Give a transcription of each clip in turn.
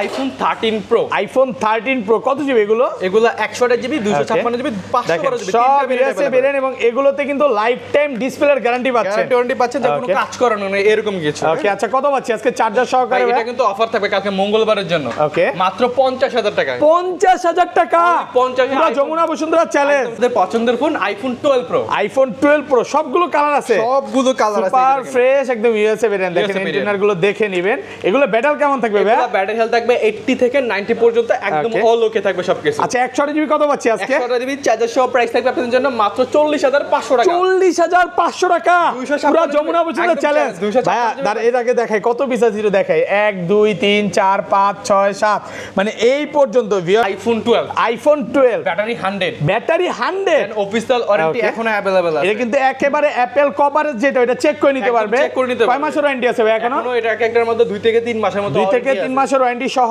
IPhone 13 pro. IPhone 13 pro কত GB এগুলো? এগুলো 128GB 256GB 512GB সব ইউএসএ ভেরিয়েন্ট এবং এগুলোতে কিন্তু লাইফ টাইম ডিসপ্লের গ্যারান্টি পাচ্ছেন। গ্যারান্টি পাচ্ছেন, যা কোনো কাজ করানো নেই এরকম কিছু। ওকে আচ্ছা, কত পাচ্ছি আজকে চার্জার সহকারে? এটা কিন্তু অফার থাকবে কালকে মঙ্গলবারের জন্য। ওকে মাত্র 50000 টাকায়। 50000 টাকা, 50,000 পুরো যমুনা বসুন্ধরা চ্যালেঞ্জ। আপনাদের পছন্দের phone iPhone 12 pro. IPhone 12 pro সবগুলো কালার আছে, সবগুলো কালার আছে, সুপার ফ্রেশ একদম ইউএসএ ভেরিয়েন্ট। দেখেন ইন্টেরিয়র গুলো দেখে নেবেন। এগুলো ব্যাটারি কেমন থাকবে ভাই? ব্যাটারি হেলথ থাকবে 80 থেকে 90 পর্যন্ত, একদম অল ওকে থাকবে সবকিছু। আচ্ছা 128GB কত পাচ্ছি আজকে? 128GB চার্জার সহ প্রাইস থাকবে আপনাদের জন্য মাত্র 40500 টাকা। 40500 টাকা, পুরো যমুনা বসুন্ধরা চ্যালেঞ্জ। ভাই তার এর আগে দেখাই কত পিস আছে দেখাই, 1 2 3 4 5 6 7 মানে এই পর্যন্ত। IPhone 12, iPhone 12 battery 100, battery 100, official warranty এখনো अवेलेबल আছে। এটা কিন্তু একেবারে অ্যাপল কভারেজ, যেটা এটা চেক করে নিতে পারবে। কয় মাসের ওয়ারেন্টি আছে ভাই এখনো? এখনো এটা একটার মধ্যে 2 থেকে 3 মাসের মতো, 2 থেকে 3 মাসের ওয়ারেন্টি সহ।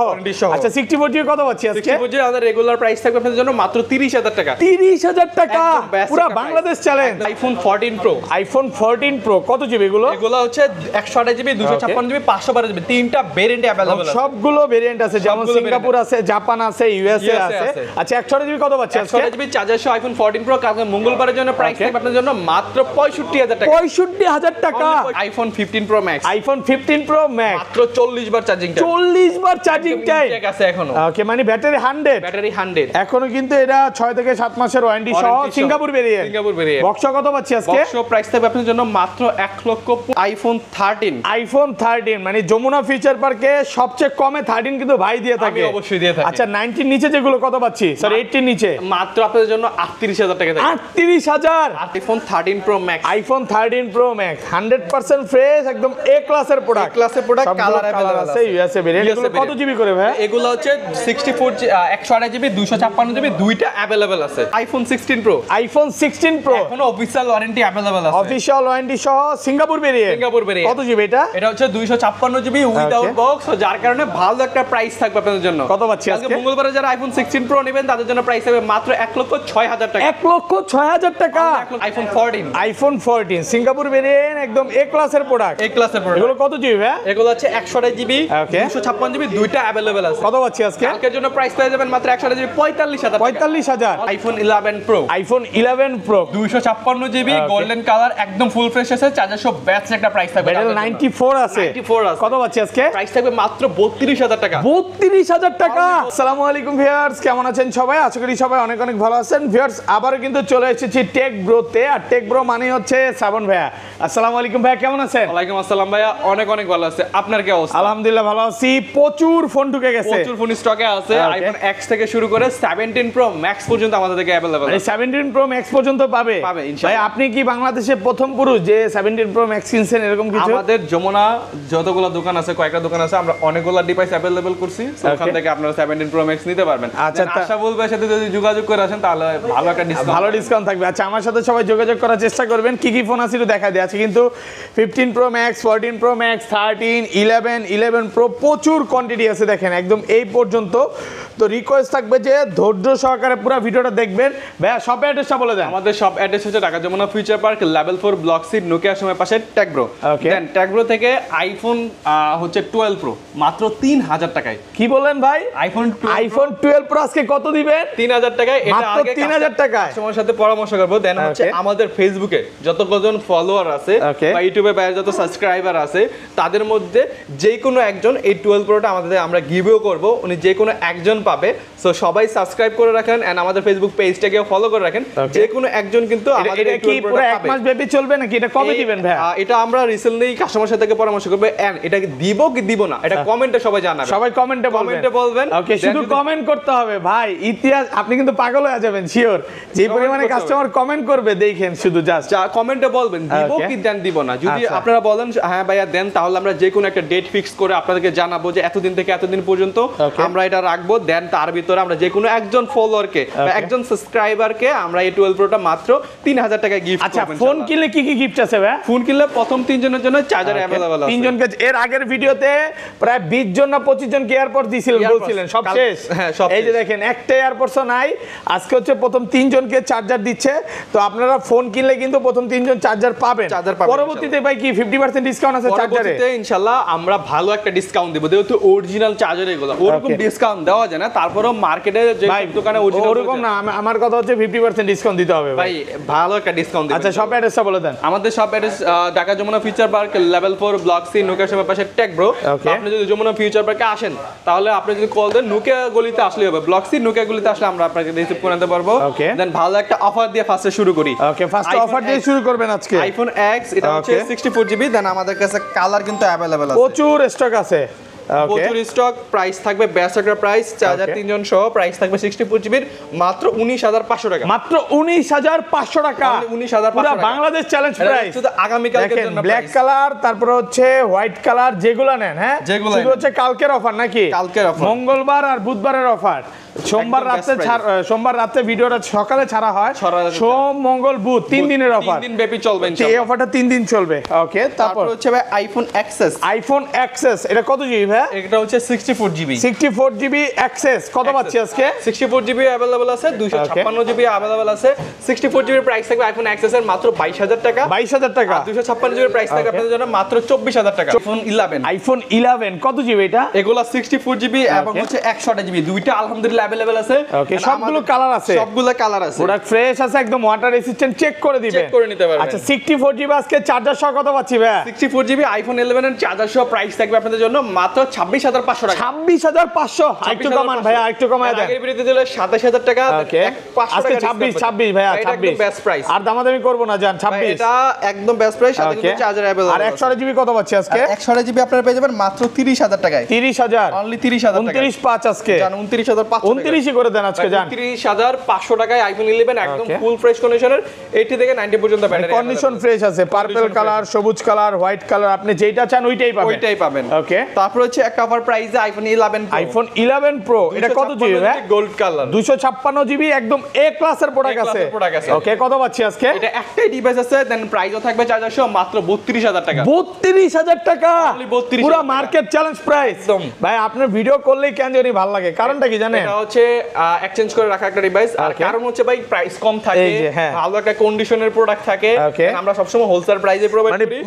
আচ্ছা 64GB কত পাচ্ছি আজকে? 64GB আমাদের রেগুলার প্রাইস থাকবে আপনাদের জন্য মাত্র 30000 টাকা। 30000 টাকা, পুরো Bangladesh challenge. IPhone 14 pro. IPhone 14 pro কত জিবি এগুলো? এগুলো হচ্ছে 128GB 256GB 512GB, তিনটা ভেরিয়েন্টে अवेलेबल আছে। সবগুলো ভেরিয়েন্ট আছে, যেমন সিঙ্গাপুর আছে, জাপান আছে, ইউএসএ আছে। আচ্ছা 128GB কত পাচ্ছি আজকে? 128GB চার্জার সহ আইফোন 14 প্রো কালকে মঙ্গলবারের জন্য প্রাইস থাকবে আপনাদের জন্য মাত্র 65000 টাকা। 65000 টাকা। IPhone 15 pro max. IPhone 15 pro max মাত্র 40 বার চার্জিং টাইম। 40 বার চার্জিং টাইম আছে এখনো। ওকে মানে ব্যাটারি 100, ব্যাটারি 100 এখনো কিন্তু এটা 6 থেকে 7 মাসের ওয়ারেন্টি সহ Singapore variant. Singapore variant. Box কত পাচ্ছি আজকে? বক্স প্রাইস থাকবে আপনাদের জন্য মাত্র 1 লক্ষ। আইফোন 13, আইফোন 13 মানে যমুনা ফিউচার পার্কে সবচেয়ে কমে 13 কিন্তু ভাই দিয়ে থাকে। আমি অবশ্যই দিয়ে থাকি। আচ্ছা 90 নিচে যেগুলো কত পাচ্ছি স্যার? 80 নিচে মাত্র আপনাদের জন্য 38000 টাকা থাকে। 38000। IPhone 13 pro max. IPhone 13 pro max 100% fresh, একদম এ ক্লাসের প্রোডাক্ট। ক্লাসের প্রোডাক্ট, কালার अवेलेबल আছে, ইউএসএ ভেরিয়েন্ট। এগুলো কত জিবি করে ভাই? এগুলো হচ্ছে 128GB 256GB দুইটা अवेलेबल আছে। IPhone 16 pro. আইফোন 16 প্রো এখনো অফিশিয়াল ওয়ারেন্টি अवेलेबल আছে। অফিশিয়াল ওয়ারেন্টি সহ সিঙ্গাপুর ভেরিয়েন্ট। Singapore variant. কত জিবি এটা? এটা হচ্ছে 256GB উইদাউট বক্স, যার কারণে ভালো একটা প্রাইস থাকবে আপনাদের জন্য। কত পাচ্ছি আজকে? মঙ্গলবারে যারা আইফোন 16 প্রো নেবেন তাদের জন্য প্রাইস হবে মাত্র 1,06,000 টাকা। 1,06,000 টাকা। আইফোন 14, আইফোন 14 সিঙ্গাপুর ভেরিয়েন্ট, একদম এ ক্লাসের প্রোডাক্ট। এই ক্লাসের প্রোডাক্ট। এগুলো কত জিবি ভাই? এগুলো হচ্ছে 128GB 256GB দুইটা अवेलेबल আছে। কত পাচ্ছি আজকে? কালকের জন্য প্রাইস পেয়ে যাবেন মাত্র 128GB 45000 টাকা। 45000। IPhone 11 pro. IPhone 11 pro 256GB golden colour, একদম ফুল ফ্রেশ আছে, চার্জার সহ বেস্ট একটা প্রাইস থাকবে। ব্যাটারি 94 আছে। 94 আছে। কত পাচ্ছি আজকে? প্রাইস থাকবে মাত্র 32000 টাকা। 32000 টাকা। আসসালামু আলাইকুম ভিউয়ার্স, কেমন আছেন সবাই? আশা করি সবাই অনেক অনেক ভালো আছেন। ভিউয়ার্স আবারও কিন্তু চলে এসেছি টেক ব্রোতে, আর টেক ব্রো মানে হচ্ছে শ্রাবণ ভাইয়া। আসসালামু আলাইকুম ভাইয়া, কেমন আছেন? ওয়ালাইকুম আসসালাম ভাইয়া, অনেক অনেক ভালো আছে। আপনার কি অবস্থা? আলহামদুলিল্লাহ ভালো আছি। প্রচুর ফোন ঢুকে গেছে, প্রচুর ফোন স্টকে আছে। আইফোন X থেকে শুরু করে 17 প্রো ম্যাক্স পর্যন্ত আমাদের থেকে अवेलेबल আছে। 17 প্রো ম্যাক্স পর্যন্ত পাবে ইনশাআল্লাহ। ভাই আপনি কি বাংলাদেশে প্রথম পুরুষ যে 17 প্রো ম্যাক্স কিনছেন এরকম কিছু? আমাদের যমুনা যতগুলো দোকান আছে, কয়েকটা দোকান আছে, আমরা অনেকগুলো ডিভাইস अवेलेबल করছি। ওখান থেকে আপনারা 17 প্রো ম্যাক্স নিতে পারবেন। আচ্ছা আশা বলবো এর সাথে যদি যোগাযোগ করে আসেন তাহলে ভালো একটা ডিসকাউন্ট, ভালো ডিসকাউন্ট থাকবে। আচ্ছা আমার সাথে সবাই যোগাযোগ করার চেষ্টা করবেন। কি কি ফোন আছে একটু দেখা দিয়ে আছে কিন্তু 15 pro max, 14 pro max, 13, 11 pro প্রচুর কোয়ান্টিটি আছে দেখেন একদম এই পর্যন্ত। তো রিকোয়েস্ট থাকবে যে ধৈর্য সহকারে পুরো ভিডিওটা দেখবেন। ভাইয়া শপ অ্যাড্রেসটা বলে দেন। আমাদের শপ অ্যাড্রেস হচ্ছে Dhaka Jamuna future park level 4 block C Nokia সময় পাশে টেকব্রো। দেন টেকব্রো থেকে আইফোন হচ্ছে 12 প্রো মাত্র 3000 টাকায়। কি বলেন ভাই? আইফোন 12 প্রো আজকে কত দিবেন? 3000 টাকায়। এটা মাত্র 3000 টাকায় তোমার সাথে পরামর্শ করব। দেন হচ্ছে আমাদের ফেসবুকে যতজন ফলোয়ার আছে বা ইউটিউবে বাইরে যত সাবস্ক্রাইবার আছে তাদের মধ্যে যে কোনো একজন এই 12 প্রোটা আমাদের আমরা গিভও করব, উনি যে কোনো একজন পাবে। সো সবাই সাবস্ক্রাইব করে রাখেন এন্ড আমাদের ফেসবুক পেজটাকে ফলো করে রাখেন। যে কোনো একজন কিন্তু আমাদের এই 12 প্রোটা পাবে। এক মাস ব্যাপী চলবে নাকি? এটা কবে দিবেন ভাই? এটা আমরা রিসেন্টলি কাস্টমার সাথে পরামর্শ করব এন্ড এটা দিব কি দিব না এটা কমেন্টে সবাই জানাবে। সবাই কমেন্টে বলবেন। ওকে শুধু কমেন্ট করতে হবে ভাই। ইতিহাস আপনি কিন্তু পাগল হয়ে যাবেন শিওর। যে পরিমাণে কাস্টমার কমেন্ট করবে দেখেন, শুধু জাস্ট কমেন্টে বলবেন দিব কি দেন দিব না। যদি আপনারা বলেন হ্যাঁ ভাইয়া দেন, তাহলে আমরা যে কোনো একটা ডেট ফিক্স করে আপনাদেরকে জানাবো যে এতদিন থেকে এতদিন পর্যন্ত আমরা এটা রাখবো। দেন তার ভিতরে আমরা যে কোনো একজন ফলোয়ারকে বা একজন সাবস্ক্রাইবারকে আমরা এই 12 প্রোটা মাত্র 3000 টাকা গিফট করব। আচ্ছা ফোন কিনলে কি কি গিফট আছে ভাই? ফোন কিনলে প্রথম 3 জনের জন্য চার্জার अवेलेबल আছে। 3 জনকে এর আগের ভিডিওতে প্রায় 20 জন না 25 জনকে এয়ারপোর্ট দিছিলেন বলছিলেন, সব শেষ। হ্যাঁ সব। এই যে দেখেন একটা এয়ারপোর্টও নাই। আজকে হচ্ছে প্রথম 3 জনকে চার্জার দিচ্ছে। তো আপনারা ফোন কিনলে কিন্তু প্রথম 3 জন চার্জার পাবেন। পরবর্তীতে ভাই কি 50% ডিসকাউন্ট আছে চার্জারে? পরবর্তীতে ইনশাআল্লাহ আমরা ভালো একটা ডিসকাউন্ট দেব। যেহেতু অরিজিনাল অরিজিনাল চার্জার এগুলো, ওরকম ডিসকাউন্ট দেওয়া যায় না, তারপরেও মার্কেটে যে দোকানে অরিজিনাল ওরকম না, আমার কথা হচ্ছে 50% ডিসকাউন্ট দিতে হবে ভাই, ভালো একটা ডিসকাউন্ট দিবেন। আচ্ছা শপ অ্যাড্রেসটা বলে দেন। আমাদের shop address Dhaka Jamuna future park level 4 block C Nokia শপের পাশে টেক ব্রো। আপনি যদি যমুনা ফিউচার পার্কে আসেন তাহলে আপনি যদি কল দেন নোকিয়া গলিতে আসলে হবে, ব্লক সি নোকিয়া গলিতে আসলে আমরা আপনাকে রিসিভ করে নিতে পারবো। দেন ভালো একটা অফার দিয়ে ফার্স্টে শুরু করি। ওকে, ফার্স্ট অফার দিয়ে শুরু করবেন আজকে। আইফোন X এটা হচ্ছে 64GB, দেন আমাদের কাছে কালার কিন্তু अवेलेबल আছে, প্রচুর স্টক আছে। প্রচুর স্টক, প্রাইস থাকবে বেস্ট একটা প্রাইস, চার্জার 3 জন সহ প্রাইস থাকবে 64GB মাত্র 19500 টাকা, মাত্র 19500 টাকা, 19500 পুরো বাংলাদেশ চ্যালেঞ্জ প্রাইস। শুধু আগামী কালকের জন্য ব্ল্যাক কালার, তারপর হচ্ছে হোয়াইট কালার, যেগুলো নেন হ্যাঁ শুধু হচ্ছে কালকের অফার নাকি? কালকের অফার, মঙ্গলবার আর বুধবারের অফার। সোমবার রাতে ভিডিওটা সকালে ছাড়া হয়, সোম মঙ্গল বুধ 3 দিনের অফার, 3 দিন ব্যাপী চলবে এই অফারটা 3 দিন চলবে। ওকে, তারপর হচ্ছে ভাই আইফোন এক্সএস। আইফোন এক্সএস এটা কত জিবি ভাই? এটা হচ্ছে 64GB। 64GB এক্সএস কত পাচ্ছি আজকে? 64GB अवेलेबल আছে, 256GB अवेलेबल আছে। 64GB প্রাইস থাকবে আইফোন এক্সএস এর মাত্র 22000 টাকা, 22000 টাকা। 256GB প্রাইস থাকবে আপনাদের জন্য মাত্র 24000 টাকা। আইফোন 11 কত জিবি এটা? এগুলা 64GB এবং হচ্ছে 128GB, দুইটা আলহামদুলিল্লাহ अवेलेबल আছে। ওকে, সবগুলো কালার আছে, সবগুলো কালার আছে, প্রোডাক্ট ফ্রেশ আছে, একদম ওয়াটার রেসিস্ট্যান্ট, চেক করে দিবেন, চেক করে নিতে পারবেন। আচ্ছা 64GB আজকে চার্জার সহ কত পাচ্ছি ভাই? 64GB আইফোন 11 এর চার্জার সহ প্রাইস থাকবে আপনাদের জন্য মাত্র 26500 টাকা। 26500, একটু কমান ভাই, একটু কমায় দেন। আগের ভিডিওতে দিলে 27000 টাকা, ওকে আজকে 26 ভাই, 26 বেস্ট প্রাইস, আর দামাদামি করব না জান, 26 এটা একদম বেস্ট প্রাইস, সাথে কিন্তু চার্জার अवेलेबल। আর 128GB কত পাচ্ছি আজকে? 128GB আপনারা পেয়ে যাবেন মাত্র 30000 টাকায়। 30000 অনলি 30000 টাকা, 295 আজকে জান 29500, 29ই করে দেন আজকে জান। 30500 টাকায় আইফোন 11 একদম ফুল ফ্রেশ কন্ডিশনের, 80 থেকে 90 পর্যন্ত ব্যাটারি কন্ডিশন ফ্রেশ আছে, পার্পল কালার, সবুজ কালার, হোয়াইট কালার, আপনি যেটা চান ওইটাই পাবেন। ওকে, তারপর হচ্ছে একটা অফার প্রাইসে আইফোন 11 Pro। আইফোন 11 Pro এটা কত জিবি ভাই? গোল্ড কালার, 256GB একদম এ ক্লাসের প্রোডাক্ট আছে। ওকে, কত পাচ্ছি আজকে? এটা একটাই ডিভাইস আছে, দেন প্রাইসও থাকবে চার্জার সহ মাত্র 32000 টাকা। 32000 টাকা, পুরো মার্কেট চ্যালেঞ্জ প্রাইস। একদম ভাই আপনার ভিডিও করলেই কেন জানি ভালো লাগে, কারণটা কি জানেন? এটা হচ্ছে এক্সচেঞ্জ করে রাখা একটা ডিভাইস, আর কারণ হচ্ছে ভাই প্রাইস কম থাকে, ভালো একটা কন্ডিশনের প্রোডাক্ট থাকে, আমরা সবসময় হোলসেল প্রাইসে প্রোভাইড করি।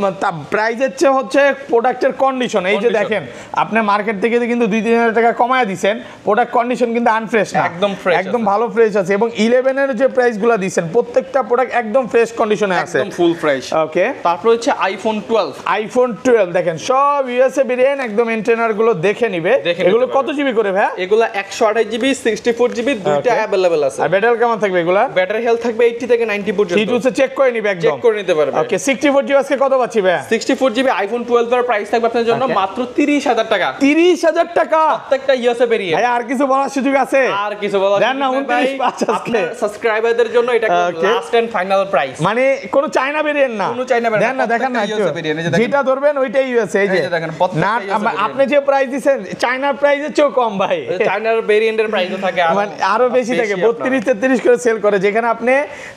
প্রাইসের চেয়ে হচ্ছে প্রোডাক্টের কন্ডিশন, এই যে দেখেন আপনি মার্কেট থেকে কিন্তু 2-3000 টাকা কমায় দিবেন, প্রোডাক্ট কন্ডিশন কিন্তু আনফ্রেশ না, একদম ফ্রেশ, একদম ভালো ফ্রেশ আছে। এবং 11 এর যে প্রাইসগুলো দিবেন প্রত্যেকটা প্রোডাক্ট একদম ফ্রেশ কন্ডিশনে আছে, একদম ফুল ফ্রেশ। ওকে, তারপর হচ্ছে আইফোন 12 দেখেন সব ইউএসএ ভেরিয়েন্ট, একদম এন্টেনার গুলো দেখে নিবে। এগুলো কত জিবি করে ভাই? এগুলো 128GB 64GB দুইটা अवेलेबल আছে। আর ব্যাটারি কেমন থাকবে এগুলা? ব্যাটারি হেলথ থাকবে 80 থেকে 90 পর্যন্ত, T2 চেক করে নিবে, একদম চেক করে নিতে পারবে। ওকে, 64GB আজকে কত পাচ্ছি ভাই? 64GB আইফোন 12 এর প্রাইস থাকবে আপনাদের জন্য মাত্র 30000 টাকা। 30000 টাকা প্রত্যেকটা ইউএসএ ভেরিয়েন্ট। ভাই আর কিছু বলার সুযোগ আছে? আর কিছু বলার দেন না, 29 আজকে সাবস্ক্রাইবারদের জন্য এটা লাস্ট এন্ড ফাইনাল প্রাইস, মানে কোন চায়না ভেরিয়েন্ট না, কোন চায়না ভেরিয়েন্ট দেন না, দেখেন না, যেটা ধরবেন ওইটাই ইউএসএ। এই যে দেখেন না, আপনি যে প্রাইস দিবেন চায়নার প্রাইসের চেয়ে কম ভাই, চায়নার ভেরিয়েন্টের প্রাইসও থাকে আরো বেশি থাকে, 32-33 করে সেল করে, যেখানে আপনি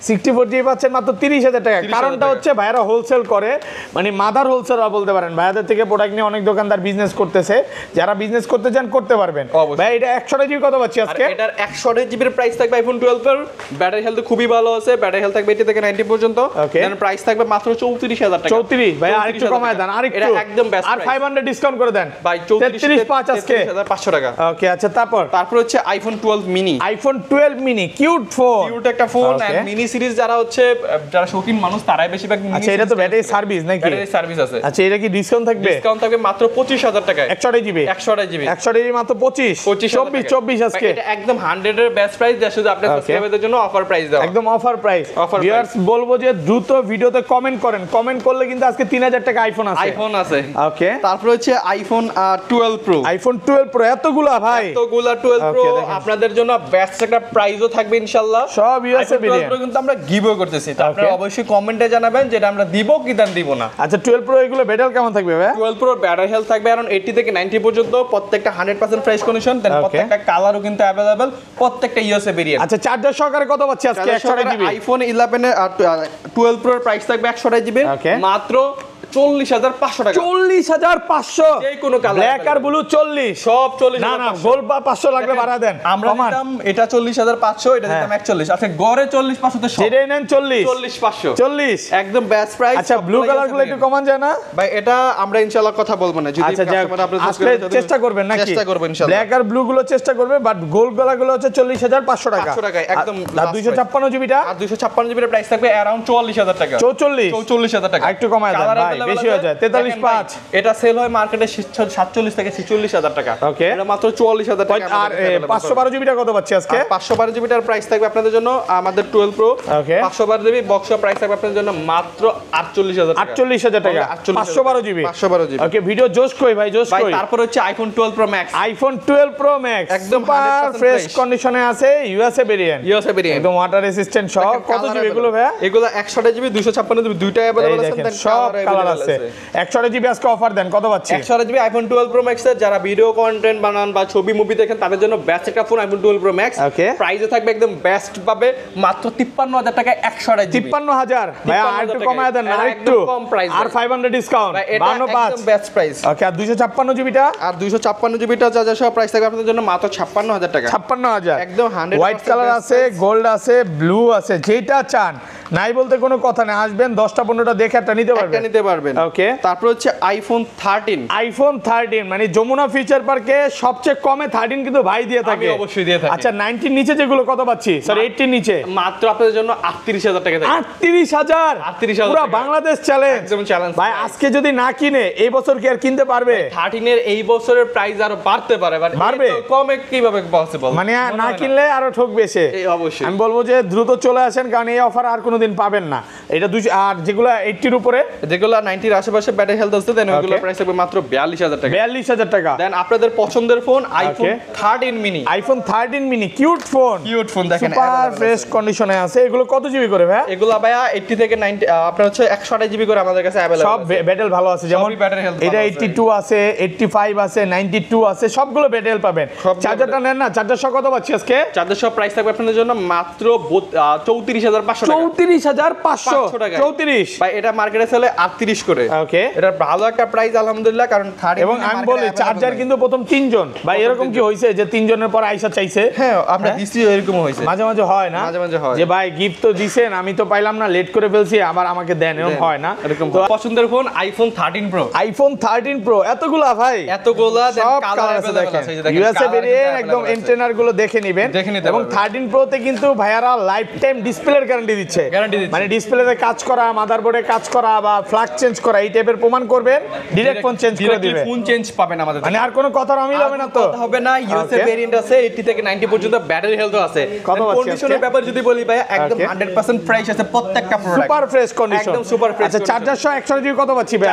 64GB পাচ্ছেন মাত্র 30000 টাকা। কারণটা হচ্ছে ভাইরা হোলসেল করে, মানে মাদার হোলসেলার বলতে পারেন, ভাইদের থেকে প্রোডাক্ট নিয়ে অনেক দোকানদার বিজনেস করতেছে, যারা বিজনেস করতে চান করতে পারবেন। ভাই এটা 128GB কত পাচ্ছি আজকে? এটার 128GB এর প্রাইস থাকবে আইফোন 12 এর, ব্যাটারি হেলথ খুবই ভালো আছে, ব্যাটারি হেলথ থাকবে 80 থেকে 90 পর্যন্ত, দেন প্রাইস থাকবে মাত্র 34000 টাকা। 34 ভাই আরেকটু কমায় দেন, আরেকটু, এটা একদম বেস্ট আর 500 ডিসকাউন্ট করে দেন ভাই, 335 আজকে 33500 টাকা। ওকে, আচ্ছা তারপর হচ্ছে iPhone 12 mini. IPhone 12 mini cute phone, cute একটা ফোন, এন্ড মিনি সিরিজ যারা হচ্ছে যারা শৌখিন মানুষ তারাই বেশিরভাগ মিনি। আচ্ছা এটা তো ব্যাটারি সার্ভিস নাকি? ব্যাটারি সার্ভিস আছে। আচ্ছা এটা কি ডিসকাউন্ট থাকবে? ডিসকাউন্ট থাকবে মাত্র 25000 টাকায়। 128GB 128GB মাত্র 24 আজকে। এটা একদম 100 এর বেস্ট প্রাইস, যা শুধু আপনাদের সাবস্ক্রাইবারদের জন্য অফার প্রাইস দাও, একদম অফার প্রাইস। ভিউয়ার্স বলবো যে দ্রুত ভিডিওতে কমেন্ট করেন, কমেন্ট করলে কিন্তু আজকে 3000 টাকা আইফোন আছে। ওকে, তারপর হচ্ছে আইফোন 12 Pro। আইফোন 12 Pro এতগুলা ভাই, এতগুলা 12 Pro আপনাদের জন্য বেস্ট একটা প্রাইসও থাকবে ইনশাআল্লাহ। সব ইউএসএ ভেরিয়েন্ট কিন্তু আমরা গিভও করতেছি, তো আপনারা অবশ্যই কমেন্টে জানাবেন যেটা আমরা দিব কি দান দিব না। আচ্ছা 12 Pro এগুলো ব্যাটারি কেমন থাকবে ভাই? 12 Pro ব্যাটারি হেলথ থাকবে अराउंड 80 থেকে 90 পর্যন্ত, প্রত্যেকটা 100% ফ্রেশ কন্ডিশন, দেন প্রত্যেকটা কালারও কিন্তু अवेलेबल, প্রত্যেকটা ইউএসএ ভেরিয়েন্ট। আচ্ছা চার্জার সহকারে কত পাচ্ছি আজকে? 128GB আইফোন 11 এর 12 Pro এর প্রাইস থাকবে 128GB মাত্র 40,500 টাকা। 40,500 যে কোনো কালার, ব্ল্যাক আর ব্লু 40 সব 40। না না, গোল্ড বা 500 লাগলে বাড়া দেন। আমরা দিতাম এটা 40,500, এটা দিতাম 41। আচ্ছা গড়ে 40,500 তে সব যেটাই নেন 40 40,500 40 একদম বেস্ট প্রাইস। আচ্ছা ব্লু কালার গুলো একটু কমান যায় না ভাই? এটা আমরা ইনশাআল্লাহ কথা বলবো না, যদি আচ্ছা কাস্টমার আপনাদের আসলে চেষ্টা করবেন নাকি? চেষ্টা করবেন ইনশাআল্লাহ। ব্ল্যাক আর ব্লু গুলো চেষ্টা করবে, বাট গোল্ড কালার গুলো হচ্ছে 40,500 টাকা। 500 টাকা একদম। আর 256 জিবিটা আর 256 জিবির প্রাইস থাকবে अराउंड 44,000 টাকা। 44,000 টাকা। একটু কমায় দেন ভাই, বেশি হয়ে যায়। 43,500 এটা সেল হয় মার্কেটে 47 থেকে 46,000 টাকা। ওকে, এটা মাত্র 44,000 টাকা। আর 512 জিবিটা কত পাচ্ছি আজকে? 512 জিবিটার প্রাইস থাকবে আপনাদের জন্য আমাদের 12 প্রো। ওকে, 512 জিবি বক্স প্রাইস থাকবে আপনাদের জন্য মাত্র 48,000 টাকা। 48,000 টাকা 512 জিবি। 512 জিবি। ওকে, ভিডিও জোশ কই ভাই, জোশ ভাই কই? তারপর হচ্ছে iPhone 12 pro max. IPhone 12 pro max একদম সুপার 100% ফ্রেশ fresh কন্ডিশনে আছে, ইউএসএ ভেরিয়েন্ট, ইউএসএ ভেরিয়েন্ট, একদম ওয়াটার রেসিস্ট্যান্ট সহ। কত জিবি এগুলো ভাই? এগুলো 128 জিবি 256 জিবি দুইটাই अवेलेबल আছে। দেখেন সব কালার আছে। 128 জিবি আজকে অফার দেন, কত পাচ্ছি? 128 জিবি আইফোন 12 প্রো ম্যাক্স এর যারা ভিডিও কন্টেন্ট বানান বা ছবি মুভি দেখেন তাদের জন্য বেস্ট একটা ফোন আইফোন 12 প্রো ম্যাক্স। ওকে, প্রাইসে থাকবে একদম বেস্ট পাবে মাত্র 53,000 টাকা। 128 জিবি 53,000 ভাই, আর একটু কমায় দেন না, আরেকটু কম প্রাইস আর 500 ডিসকাউন্ট 52,500 একদম বেস্ট প্রাইস। ওকে, আর 256 জিবিটা? আর 256 জিবিটা যা যা সব প্রাইস থাকবে আপনাদের জন্য মাত্র 56,000 টাকা। 56,000 একদম 100% হোয়াইট কালার আছে, গোল্ড আছে, ব্লু আছে, যেটা চান নাই বলতে কোনো কথা নেই। আসবেন 10টা 15টা দেখে একটা নিতে পারবেন, একটা নিতে পারবেন। ওকে, তারপর হচ্ছে আইফোন 13। আইফোন 13 মানে যমুনা ফিচার পার্কে সবচেয়ে কমে 13 কিন্তু ভাই দিয়ে থাকে। আমি অবশ্যই দিয়ে থাকি। আচ্ছা 90 নিচে যেগুলো কত পাচ্ছি স্যার? 80 নিচে মাত্র আপনাদের জন্য 38,000 টাকা থাকবে। 38,000 38,000 পুরো বাংলাদেশ চ্যালেঞ্জ। একদম চ্যালেঞ্জ ভাই আজকে যদি না কিনে এই বছর কি আর কিনতে পারবে? 13 এর এই বছরের প্রাইস আরো বাড়তে পারে, বাড়বে? এত কমে কিভাবে পসিবল? মানে না কিনলে আরো ঠকবে সে। এই অবশ্যই আমি বলবো যে দ্রুত চলে আসেন, কারণ এই অফার আর কোনোদিন পাবেন না। এটা 200, আর যেগুলো 80 এর উপরে, যেগুলো 90 এর আশেপাশে ব্যাটারি হেলথ আছে দেন ওগুলো প্রাইস থাকবে মাত্র 42,000 টাকা। 42,000 টাকা। দেন আপনাদের পছন্দের phone iPhone 13 mini. IPhone 13 mini cute phone, cute phone দেখেন সুপার ফ্রেশ কন্ডিশনে আছে। এগুলো কত জিবি করে ভাই? এগুলো ভাইয়া 80 থেকে 90 আপনার হচ্ছে 128 জিবি করে আমাদের কাছে अवेलेबल সব ব্যাটেল ভালো আছে, যেমন এটা 82 আছে, 85 আছে, 92 আছে, সবগুলো ব্যাটেল পাবেন। চার্জারটা নেন না, চার্জার সহ কত পাচ্ছি আজকে? চার্জার সহ প্রাইস থাকবে আপনাদের জন্য মাত্র 34,500 টাকা। 34,500 টাকা। 34 ভাই এটা মার্কেটে চলে 38 করে। ওকে, এটা ভালো একটা প্রাইস আলহামদুলিল্লাহ, কারণ 13 এবং আমি বলি চার্জার কিন্তু প্রথম 3 জন ভাই, এরকম কি হইছে যে 3 জনের পর আইসা চাইছে? হ্যাঁ আমরা দিছি, এরকম হইছে, মাঝে মাঝে হয় না? মাঝে মাঝে হয় যে ভাই গিফট তো দিছেন, আমি তো পাইলাম না, লেট করে ফেলছি, আবার আমাকে দেন, এরকম হয় না? এরকম পছন্দের phone iPhone 13 pro. IPhone 13 pro এতগুলা ভাই, এতগুলা সব কালার আছে দেখেন। ইউএসএ ভেরিয়েন্ট একদম এন্টেনার গুলো দেখে নেবেন। এবং 13 প্রো তে কিন্তু ভাইয়ারা লাইফ টাইম ডিসপ্লের গ্যারান্টি দিচ্ছে। মানে ডিসপ্লেতে কাজ করা, মাদারবোর্ডে কাজ করা বা ফ্ল্যাগ চেঞ্জ করা, এই টাইপের প্রমাণ করবেন, ডাইরেক্ট ফোন চেঞ্জ করে দিবে। ফোন চেঞ্জ পাবেন আমাদের, মানে আর কোনো কথা অমিল হবে না তো? কথা হবে না। ইউএসএ ভেরিয়েন্ট আছে 80 থেকে 90 পর্যন্ত, ব্যাটারি হেলথ আছে। কন্ডিশনের ব্যাপার যদি বলি ভাই একদম 100% ফ্রেশ আছে প্রত্যেকটা প্রোডাক্ট, সুপার ফ্রেশ কন্ডিশন, একদম সুপার ফ্রেশ। আচ্ছা চার্জার সহ 100 জিবি কত পাচ্ছি ভাই?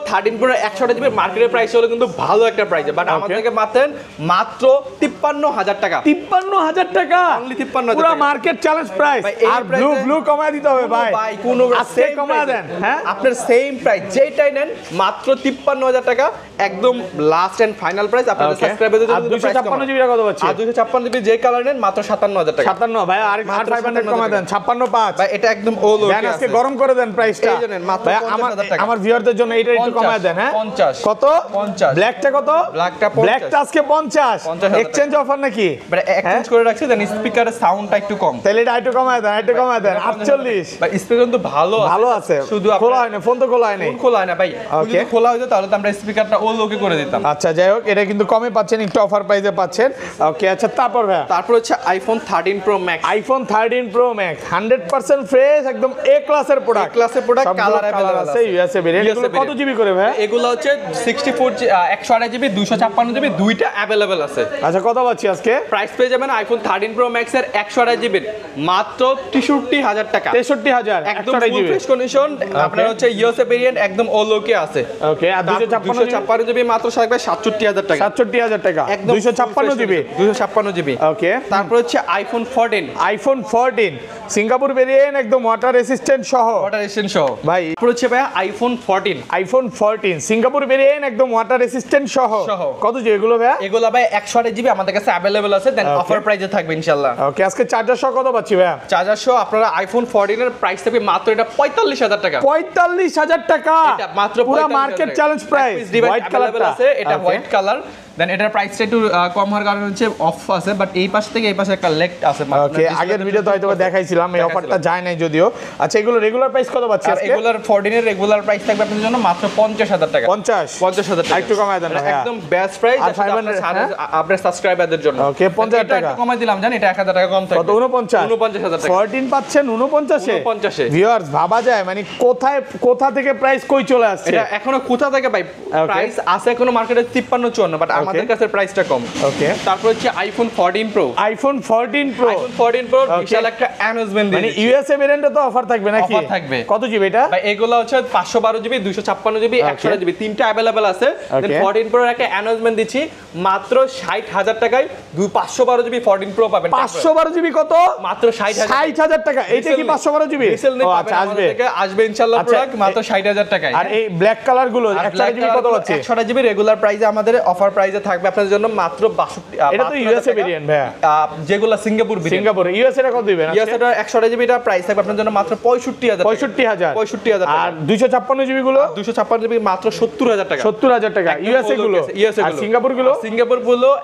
13 প্রো 100 জিবি মার্কেটের প্রাইস হলো কিন্তু ভালো একটা প্রাইস, বাট আমাদের থেকে পাচ্ছেন মাত্র 53,000 টাকা। 53,000 টাকা, অনলি 53,000 পুরো টাকা, মার্কেট চ্যালেঞ্জ প্রাইস। আর ব্লু কমায় দিতে হবে ভাই, কোনো আজকে কমায় দেন। হ্যাঁ আপনার সেম প্রাইস যেটাই নেন মাত্র 53,000 টাকা, একদম লাস্ট এন্ড ফাইনাল প্রাইস। আপনাদের সাবস্ক্রাইবারদের জন্য 256 জিবি কত পাচ্ছি? আর 256 জিবি যে কালার নেন মাত্র 57,000 টাকা। 57 ভাই, আর 500 কমায় দেন, 56.5 ভাই এটা একদম ওল ওকে আছে। আজকে গরম করে দেন প্রাইসটা, এই জানেন মাত্র 50,000 টাকা। আমার ভিউয়ারদের জন্য এটা একটু কমায় দেন। হ্যাঁ 50 কত? 50 ব্ল্যাকটা কত? ব্ল্যাকটা 50, ব্ল্যাকটা আজকে 50 এক্সচেঞ্জ অফার নাকি? মানে এক্সচেঞ্জ করে রাখছি, দেন স্পিকারের সাউন্ডটা একটু কম, তাহলে এটা একটু কমায় দেন, একটু কমায় দেন। 48 ভাই স্পিকার কিন্তু ভালো আছে, শুধু খোলা হয় না, ফোন তো খোলা হয় না, খোলা হয় না ভাই। যদি খোলা হতো তাহলে তো আমরা স্পিকারটা ওল ওকে করে দিতাম। আচ্ছা যাই হোক, এটা কিন্তু কমে পাচ্ছেন, একটু অফার প্রাইসে পাচ্ছেন। ওকে আচ্ছা তারপর ভাই তারপর হচ্ছে iPhone 13 pro max. IPhone 13 pro max 100% fresh, একদম এ ক্লাসের প্রোডাক্ট, ক্লাসের প্রোডাক্ট, কালার আছে, ইউএসএ ভেরিয়েন্ট। এগুলো কত জিবি করে ভাই? এগুলো হচ্ছে 64 128 জিবি 256 জিবি দুইটা अवेलेबल আছে। আচ্ছা কত পাচ্ছি আজকে? প্রাইস পেয়ে যাবেন আইফোন 13 প্রো ম্যাক্স এর 128 জিবি মাত্র 63,000 টাকা। 63,000 একদম ফুল ফ্রেশ কন্ডিশন। আপনার হচ্ছে ইউএসএ ভেরিয়েন্ট একদম অল ওকে আছে। ওকে, আর 256 জিবি মাত্র থাকবে 67,000 টাকা। 67,000 টাকা, 256 জিবি। 256 জিবি। ওকে, তারপর হচ্ছে আইফোন 14। আইফোন 14 সিঙ্গাপুর ভেরিয়েন্ট, একদম ওয়াটার রেসিস্ট্যান্ট সহ, ওয়াটার রেসিস্ট্যান্ট সহ ভাই। তারপর হচ্ছে ভাই আইফোন 14। আইফোন 14 সিঙ্গাপুর ভেরিয়েন্ট, একদম ওয়াটার রেসিস্ট্যান্ট সহ। কত জিবি এগুলো ভাই? এগুলো ভাই 128 জিবি আমাদের কাছে अवेलेबल আছে, দেন অফার প্রাইসে থাকবে ইনশাআল্লাহ। ওকে, আজকে চার্জার সহ কত পাচ্ছি ভাই? চার্জার সহ আপনারা আইফোন 14 এর প্রাইস থাকবে মাত্র এটা 45,000 টাকা। 45,000 টাকা এটা মাত্র পুরো মার্কেট চ্যালেঞ্জ প্রাইস হোয়াইট কালারটা আছে, এটা হোয়াইট কালার। দেন এটার প্রাইসটা একটু কম হওয়ার কারণে হচ্ছে অফ আছে, বাট এই পাশ থেকে এই পাশে একটা লেগ আছে। ওকে, আগের ভিডিওতে হয়তো দেখাইছিলাম, এই অফারটা যায় নাই যদিও। আচ্ছা, এগুলো রেগুলার প্রাইস কত পাচ্ছি আজকে? এগুলার 14 এর রেগুলার প্রাইস থাকবে আপনাদের জন্য মাত্র 50000 টাকা। 50000 টাকা একটু কমায় দেন, একদম বেস্ট প্রাইস আপনাদের সাবস্ক্রাইবারদের জন্য। ওকে, 50000 টাকা একটু কমাই দিলাম, জান এটা 1000 টাকা কম থাকবে। কত? 49000 টাকা। 14 পাচ্ছেন 49 এ। ভিউয়ার্স, ভাবা যায় মানে কোথা থেকে প্রাইস কই চলে আসছে? এটা এখনো কোথা থেকে ভাই প্রাইস আছে এখনো মার্কেটে 53 54, বাট আমাদের কাছে প্রাইসটা কম। ওকে, তারপর হচ্ছে আইফোন 14 প্রো। আইফোন 14 প্রো বিশাল একটা অ্যানাউন্সমেন্ট মানে ইউএসএ ভেরিয়েন্টে তো অফার থাকবে নাকি? অফার থাকবে। কত জিবি এটা? ভাই এগুলো হচ্ছে 512 জিবি, 256 জিবি, 128 জিবি, তিনটা अवेलेबल আছে। দেন 14 প্রোর একটা অ্যানাউন্সমেন্ট দিচ্ছি মাত্র 60000 টাকায় 512 জিবি 14 প্রো পাবেন। 512 জিবি কত? মাত্র 60000 টাকা। এইটা কি 512 জিবি? ও আচ্ছা, আসবে ইনশাআল্লাহ প্রোডাক্ট মাত্র 60000 টাকায়। আর এই ব্ল্যাক কালার গুলো 128 জিবি কত হচ্ছে? 128 জিবি রেগুলার প্রাইসে আমাদের অফার প্রাইসে থাকবে আপনাদের জন্য মাত্র 62। এটা তো ইউএসএ ভেরিয়েন্ট ভাইয়া, যেগুলো সিঙ্গাপুর ইউএসএ টা কত দিবেন? ইউএসএ টা 128 জিবি টা প্রাইস থাকবে আপনাদের জন্য মাত্র 65000 65000 আর 256 জিবি গুলো 256 জিবি মাত্র 70000 টাকা। 70000 টাকা ইউএসএ গুলো। আর সিঙ্গাপুর গুলো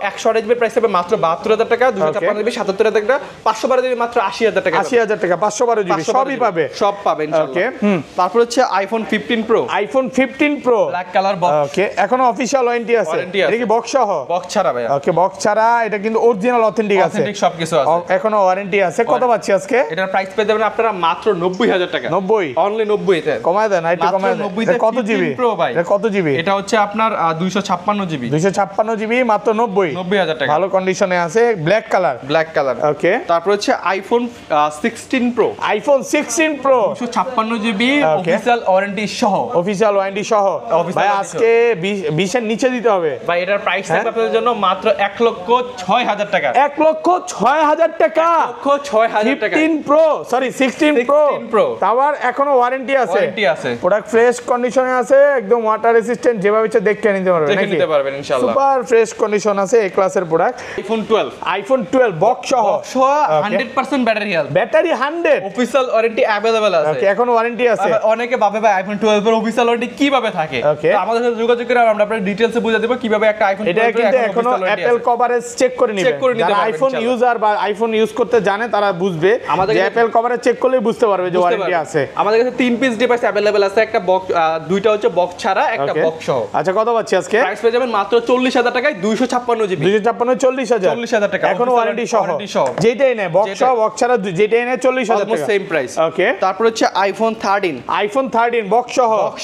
128 জিবি প্রাইস থাকবে মাত্র 72000 টাকা, 256 জিবি 77000 টাকা, 512 জিবি মাত্র 80000 টাকা। 80000 টাকা 512 জিবি সবই পাবে, সব পাবেন ইনশাআল্লাহ। তারপর হচ্ছে iPhone 15 pro. IPhone 15 pro black colour box. Okay, এখনো অফিশিয়াল ওয়ারেন্টি আছে? এটা কি বক্স সহ? বক্স ছাড়া ভাই। ওকে, বক্স ছাড়া, এটা কিন্তু অরিজিনাল অথেন্টিক আছে, অথেন্টিক সবকিছু আছে, এখনো ওয়ারেন্টি আছে। কত পাচ্ছি আজকে? এটার প্রাইস পেয়ে যাবেন আপনারা মাত্র 90000 টাকা। 90 অনলি 90 তে কমায় দেন, একটু কমায় দেন। এটা কত জিবি প্রো ভাই? এটা কত জিবি? এটা হচ্ছে আপনার 256 জিবি। 256 জিবি মাত্র 90000 টাকা। ভালো কন্ডিশনে আছে, ব্ল্যাক কালার। ওকে, তারপর হচ্ছে iPhone 16 pro. IPhone 16 pro 256 GB official warranty সহ। অফিশিয়াল ওয়ারেন্টি সহ ভাই, আজকে 20 এর নিচে দিতে হবে ভাই। এটার প্রাইস থাকবে আপনাদের জন্য মাত্র 1,06,000 টাকা। 1,06,000 টাকা। 1,06,000 টাকা 15 প্রো, সরি 16 প্রো। তাওয়ার এখনো ওয়ারেন্টি আছে। প্রোডাক্ট ফ্রেশ কন্ডিশনে আছে, একদম ওয়াটার রেসিস্ট্যান্ট, যেভাবে ইচ্ছা দেখে নিতে পারবেন, দেখে নিতে পারবেন ইনশাআল্লাহ। সুপার ফ্রেশ কন্ডিশন আছে, এই ক্লাসের প্রোডাক্ট। আইফোন 12 বক্স সহ 100% battery health. Battery 100 official warranty available আছে। ওকে, এখনো ওয়ারেন্টি আছে। অনেকে ভাবে ভাই আইফোন 12 এর অফিশিয়াল ওয়ারেন্টি কিভাবে থাকে? তো আমাদের সাথে যোগাযোগ করে আমরা আপনাদের ডিটেইলসে বুঝিয়ে দেব কিভাবে একটা আইফোন 12 এটা কিন্তু এখনো অ্যাপল কভারেজ চেক করে নেবেন। যারা আইফোন ইউজার বা আইফোন ইউজ করতে জানে তারা বুঝবে যে অ্যাপল কভারেজ চেক করলেই বুঝতে পারবে যে ওয়ারেন্টি আছে। আমাদের কাছে 3 পিস ডিভাইস अवेलेबल আছে, একটা বক্স, দুইটা হচ্ছে বক্স ছাড়া, একটা বক্স সহ। আচ্ছা, কত পাচ্ছি আজকে? প্রাইস পেয়ে যাবেন মাত্র 40000 টাকায় 256 জিবি। 256 40000 টাকা এখনো ওয়ারেন্টি সহ। যেটাই নেয় বক্স সহ, বক্স ছাড়া যেটাই নেয় 40000 টাকা, সেম প্রাইস। ওকে, তারপর হচ্ছে আইফোন 13 বক্স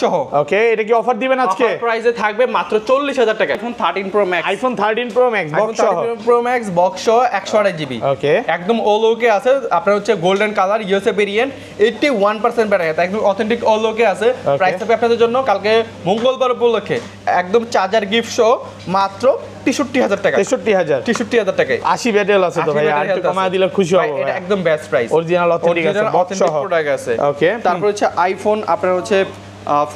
সহ। ওকে, এটা কি অফার দিবেন আজকে? অফার প্রাইসে থাকবে মাত্র 40000 টাকা। IPhone 13 pro max. IPhone 13 pro max box সহ। প্রো ম্যাক্স বক্স সহ 128 জিবি। ওকে, একদম অল ওকে আছে। আপনার হচ্ছে golden colour USA variant, 81% battery health, একদম অথেন্টিক অল ওকে আছে। প্রাইস থাকবে আপনাদের জন্য কালকে মঙ্গলবার উপলক্ষে একদম চার্জার গিফট সহ মাত্র 63000 টাকা। 63000 টাকায় 80 ব্যাটারি আছে তো ভাই, আর একটু কমায় দিলে খুশি হব। এটা একদম বেস্ট প্রাইস, অরিজিনাল অথেন্টিক আছে, বক্স সহ প্রোডাক্ট আছে। ওকে, তারপর হচ্ছে আইফোন আপনার হচ্ছে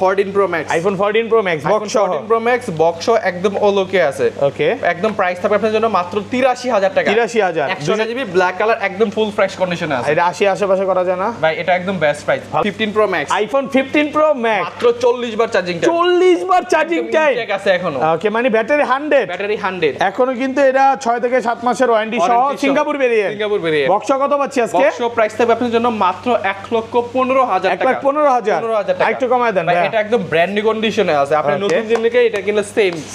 14 pro max. IPhone 14 pro max box সহ। 14 প্রো ম্যাক্স বক্স সহ একদম অল ওকে আছে। ওকে, একদম প্রাইস থাকবে আপনাদের জন্য মাত্র 83000 টাকা। 83000 128 জিবি ব্ল্যাক কালার, একদম ফুল ফ্রেশ কন্ডিশনে আছে। এটা 80 আশেপাশে করা যায় না ভাই? এটা একদম best price. 15 pro max. IPhone 15 pro max মাত্র 40 বার চার্জিং টাইম। 40 বার চার্জিং টাইম আছে এখনো। ওকে, মানে ব্যাটারি 100। এখনো কিন্তু এটা 6 থেকে 7 মাসের ওয়ারেন্টি সহ, সিঙ্গাপুর ভেরিয়েন্ট। বক্স কত পাচ্ছি আজকে? বক্স প্রাইস থাকবে আপনাদের জন্য মাত্র 1,15,000 টাকা। 1,15,000 টাকা। একটু কমায় দেন ভাই। এটা একদম ব্র্যান্ড নিউ কন্ডিশনে আছে। আপনি নতুন জিনিসকে এটা কিনলে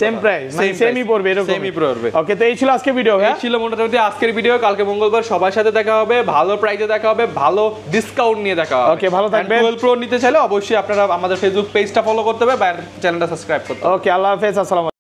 সেম প্রাইস, মানে সেমই পড়বে, এরকম সেমই পড়বে। ওকে, তো এই ছিল আজকে ভিডিও। এই ছিল মোটামুটি আজকের ভিডিও। কালকে মঙ্গলবার সবার সাথে দেখা হবে, ভালো প্রাইসে দেখা হবে, ভালো ডিসকাউন্ট নিয়ে দেখা হবে। ওকে, ভালো থাকবেন। 12 প্রো নিতে চাইলে অবশ্যই আপনারা আমাদের ফেসবুক পেজটা ফলো করতে হবে, বা চ্যানেলটা সাবস্ক্রাইব করতে হবে। ওকে, আল্লাহ হাফেজ, আসসালামু আলাইকুম।